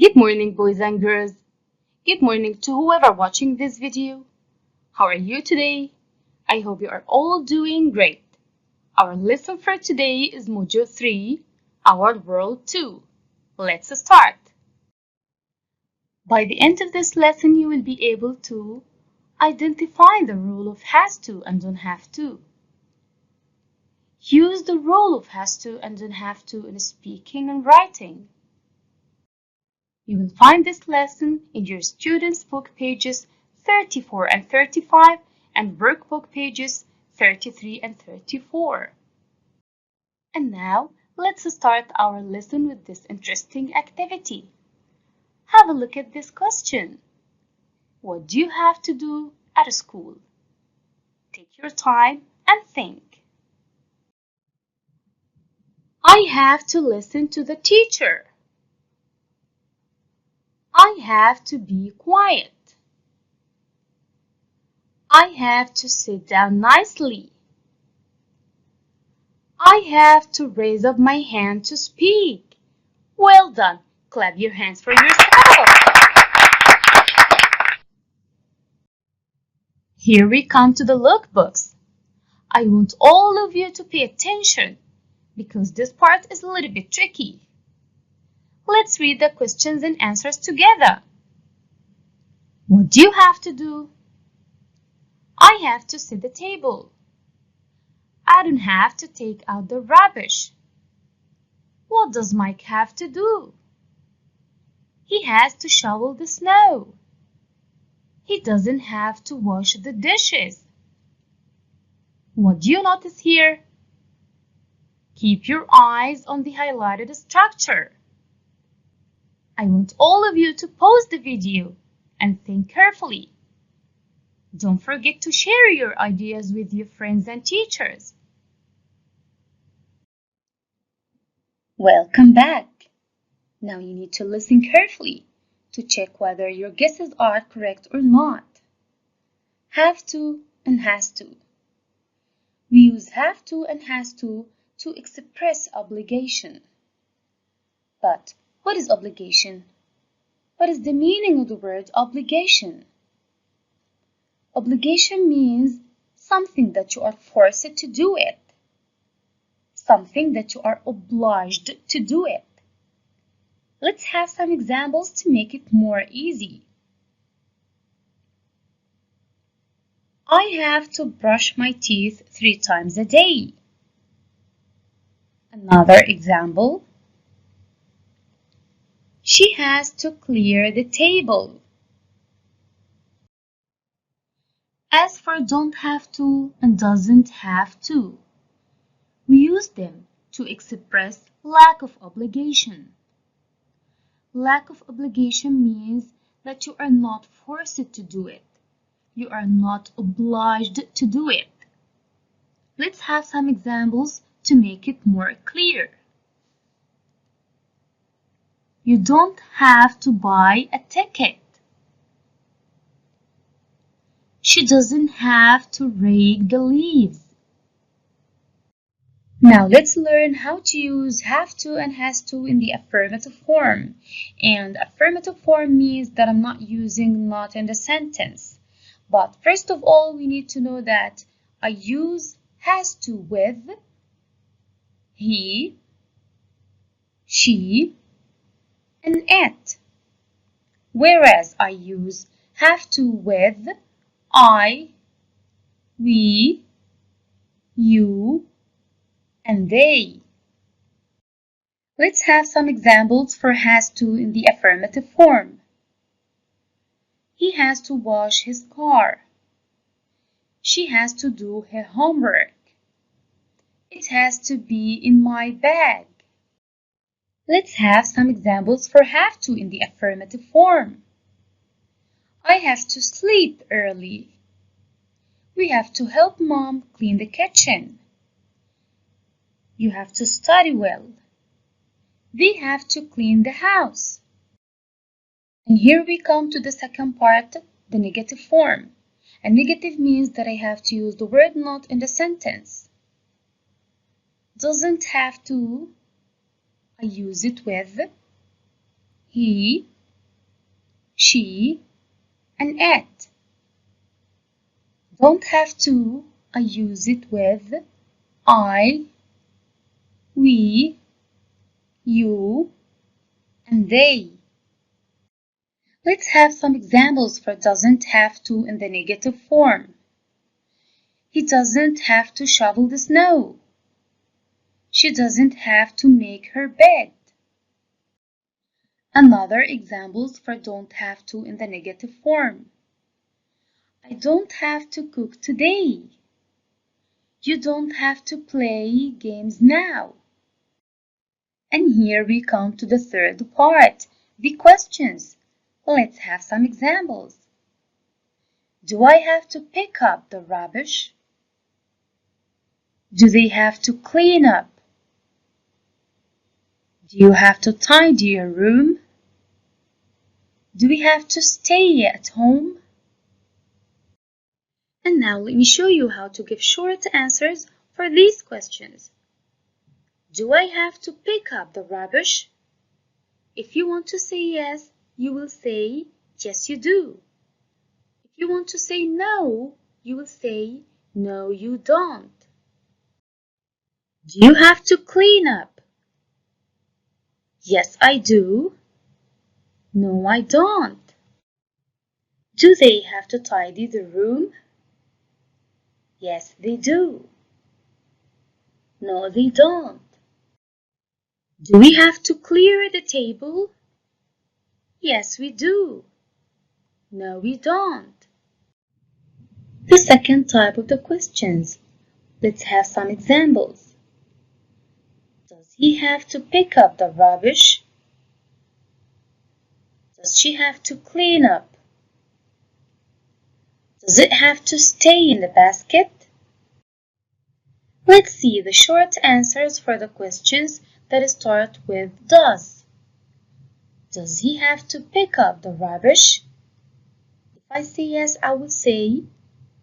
Good morning, boys and girls. Good morning to whoever watching this video. How are you today? I hope you are all doing great. Our lesson for today is Module 3, Our World 2. Let's start. By the end of this lesson, you will be able to identify the rule of has to and don't have to. Use the rule of has to and don't have to in speaking and writing. You will find this lesson in your student's book pages 34 and 35 and workbook pages 33 and 34. And now, let's start our lesson with this interesting activity. Have a look at this question. What do you have to do at school? Take your time and think. I have to listen to the teacher. I have to be quiet. I have to sit down nicely. I have to raise up my hand to speak. Well done. Clap your hands for yourself. Here we come to the lookbooks. I want all of you to pay attention because this part is a little bit tricky. Let's read the questions and answers together. What do you have to do? I have to set the table. I don't have to take out the rubbish. What does Mike have to do? He has to shovel the snow. He doesn't have to wash the dishes. What do you notice here? Keep your eyes on the highlighted structure. I want all of you to pause the video and think carefully. Don't forget to share your ideas with your friends and teachers. Welcome back. Now you need to listen carefully to check whether your guesses are correct or not. Have to and has to. We use have to and has to express obligation. But what is obligation? What is the meaning of the word obligation? Obligation means something that you are forced to do it. Something that you are obliged to do it. Let's have some examples to make it more easy. I have to brush my teeth 3 times a day. Another example. She has to clear the table. As for don't have to and doesn't have to, we use them to express lack of obligation. Lack of obligation means that you are not forced to do it. You are not obliged to do it. Let's have some examples to make it more clear. You don't have to buy a ticket. She doesn't have to rake the leaves. Now let's learn how to use have to and has to in the affirmative form. And affirmative form means that I'm not using not in the sentence. But first of all, we need to know that I use has to with he, she, and it. Whereas I use have to with I, we, you, and they. Let's have some examples for has to in the affirmative form. He has to wash his car. She has to do her homework. It has to be in my bag. Let's have some examples for have to in the affirmative form. I have to sleep early. We have to help Mom clean the kitchen. You have to study well. They have to clean the house. And here we come to the second part, the negative form. And negative means that I have to use the word not in the sentence. Doesn't have to, I use it with he, she, and it. Don't have to, I use it with I, we, you, and they. Let's have some examples for doesn't have to in the negative form. He doesn't have to shovel the snow. She doesn't have to make her bed. Another examples for don't have to in the negative form. I don't have to cook today. You don't have to play games now. And here we come to the third part, the questions. Let's have some examples. Do I have to pick up the rubbish? Do they have to clean up? Do you have to tidy your room? Do we have to stay at home? And now let me show you how to give short answers for these questions. Do I have to pick up the rubbish? If you want to say yes, you will say yes you do. If you want to say no, you will say no you don't. Do you have to clean up? Yes I do. No I don't. Do they have to tidy the room? Yes they do. No they don't. Do we have to clear the table? Yes, we do. No, we don't. The second type of the questions. Let's have some examples. Does he have to pick up the rubbish? Does she have to clean up? Does it have to stay in the basket? Let's see the short answers for the questions that start with does. Does he have to pick up the rubbish? If I say yes, I will say,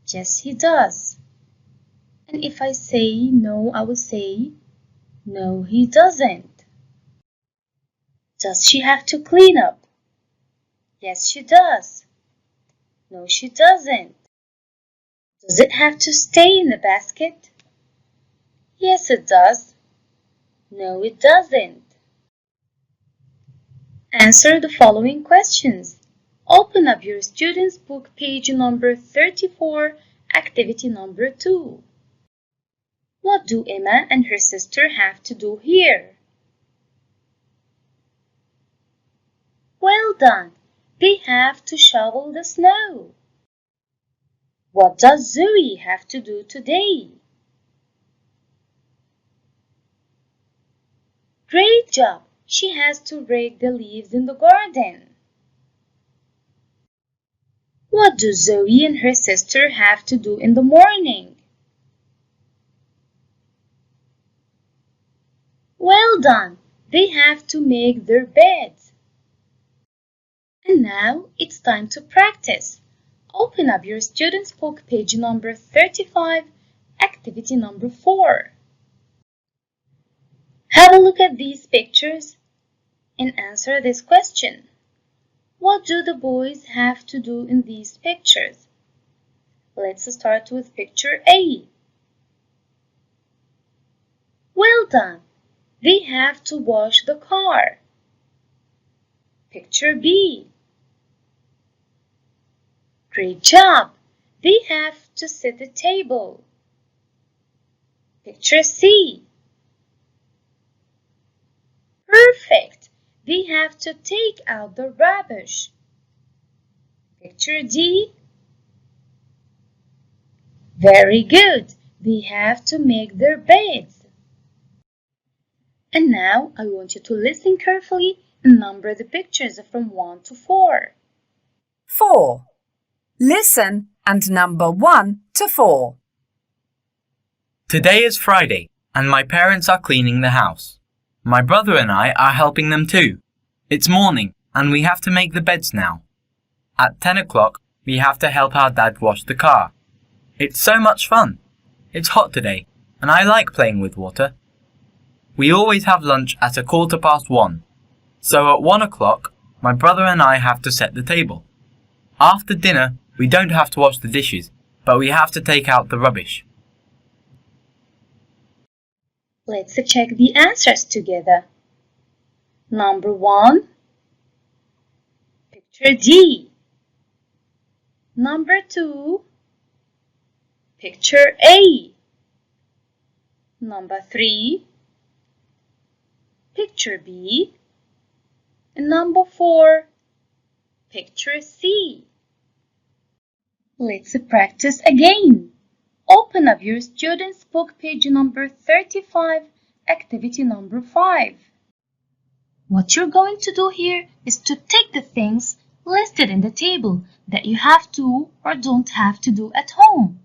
yes, he does. And if I say no, I will say, no, he doesn't. Does she have to clean up? Yes, she does. No, she doesn't. Does it have to stay in the basket? Yes, it does. No, it doesn't. Answer the following questions. Open up your student's book, page number 34, activity number 2. What do Emma and her sister have to do here? Well done! They have to shovel the snow. What does Zoe have to do today? Great job! She has to rake the leaves in the garden. What do Zoe and her sister have to do in the morning? Well done! They have to make their beds. And now it's time to practice. Open up your student's book, page number 35, activity number 4. Have a look at these pictures and answer this question. What do the boys have to do in these pictures? Let's start with picture A. Well done! They have to wash the car. Picture B. Great job! They have to set the table. Picture C. Perfect! They have to take out the rubbish. Picture D. Very good! They have to make their beds. And now I want you to listen carefully and number the pictures from 1 to 4. 4. Listen and number 1 to 4. Today is Friday, and my parents are cleaning the house. My brother and I are helping them too. It's morning, and we have to make the beds now. At 10 o'clock, we have to help our dad wash the car. It's so much fun. It's hot today, and I like playing with water. We always have lunch at 1:15, so at 1 o'clock, My brother and I have to set the table. After dinner, we don't have to wash the dishes, but we have to take out the rubbish. Let's check the answers together. Number 1, picture D. Number 2, picture A. Number 3, picture B. And number 4, picture C. Let's practice again. Open up your student's book, page number 35, activity number 5. What you're going to do here is to take the things listed in the table that you have to or don't have to do at home.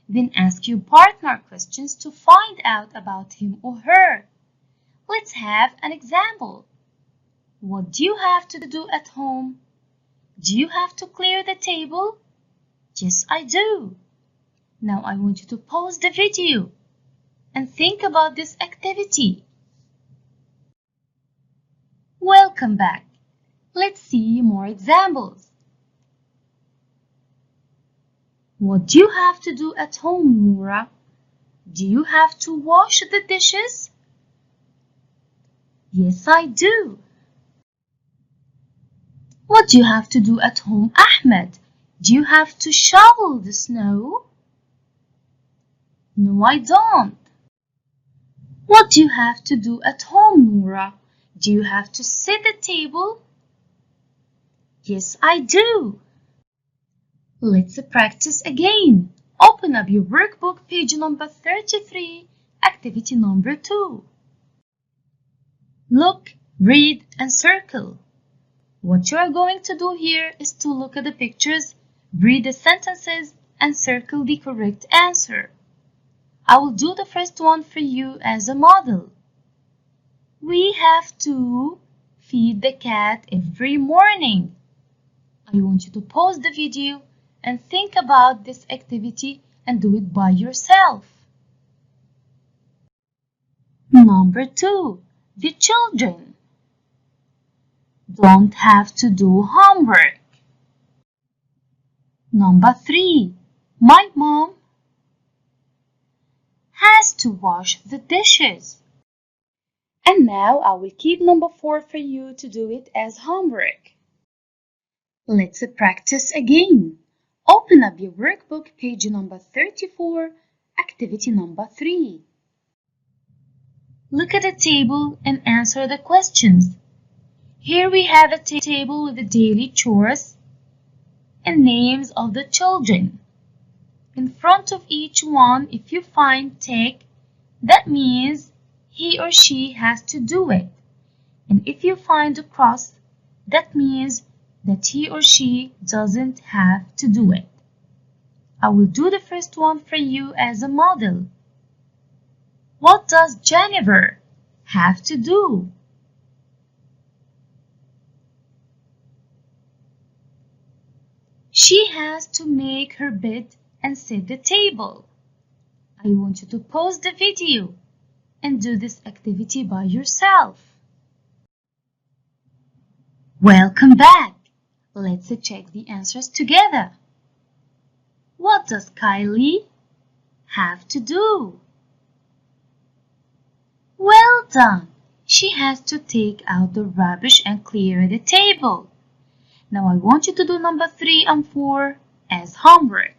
Then ask your partner questions to find out about him or her. Let's have an example. What do you have to do at home? Do you have to clear the table? Yes, I do. Now I want you to pause the video and think about this activity. Welcome back. Let's see more examples. What do you have to do at home, Noura? Do you have to wash the dishes? Yes, I do. What do you have to do at home, Ahmed? Do you have to shovel the snow? No, I don't. What do you have to do at home, Noura? Do you have to set the table? Yes, I do. Let's practice again. Open up your workbook, page number 33, activity number 2. Look, read, and circle. What you are going to do here is to look at the pictures, read the sentences, and circle the correct answer. I will do the first one for you as a model. We have to feed the cat every morning. I want you to pause the video and think about this activity and do it by yourself. Number 2, the children don't have to do homework. Number 3, my mom has to wash the dishes. And now I will keep number 4 for you to do it as homework. Let's practice again. Open up your workbook, page number 34, activity number 3. Look at the table and answer the questions. Here we have a table with the daily chores and names of the children. In front of each one, if you find tick, that means he or she has to do it. And if you find a cross, that means that he or she doesn't have to do it. I will do the first one for you as a model. What does Jennifer have to do? She has to make her bed and set the table. I want you to pause the video and do this activity by yourself. Welcome back. Let's check the answers together. What does Kylie have to do? Well done. She has to take out the rubbish and clear the table. Now I want you to do number 3 and 4 as homework.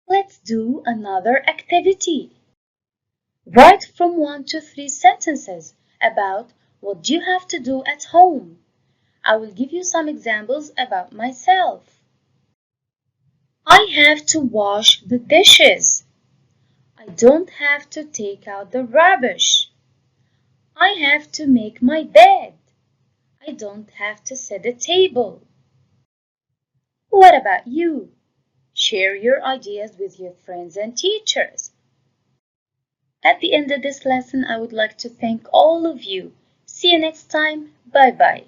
Let's do another activity. Write from 1 to 3 sentences about what do you have to do at home. I will give you some examples about myself. I have to wash the dishes. I don't have to take out the rubbish. I have to make my bed. I don't have to set the table. What about you? Share your ideas with your friends and teachers. At the end of this lesson, I would like to thank all of you. See you next time. Bye-bye.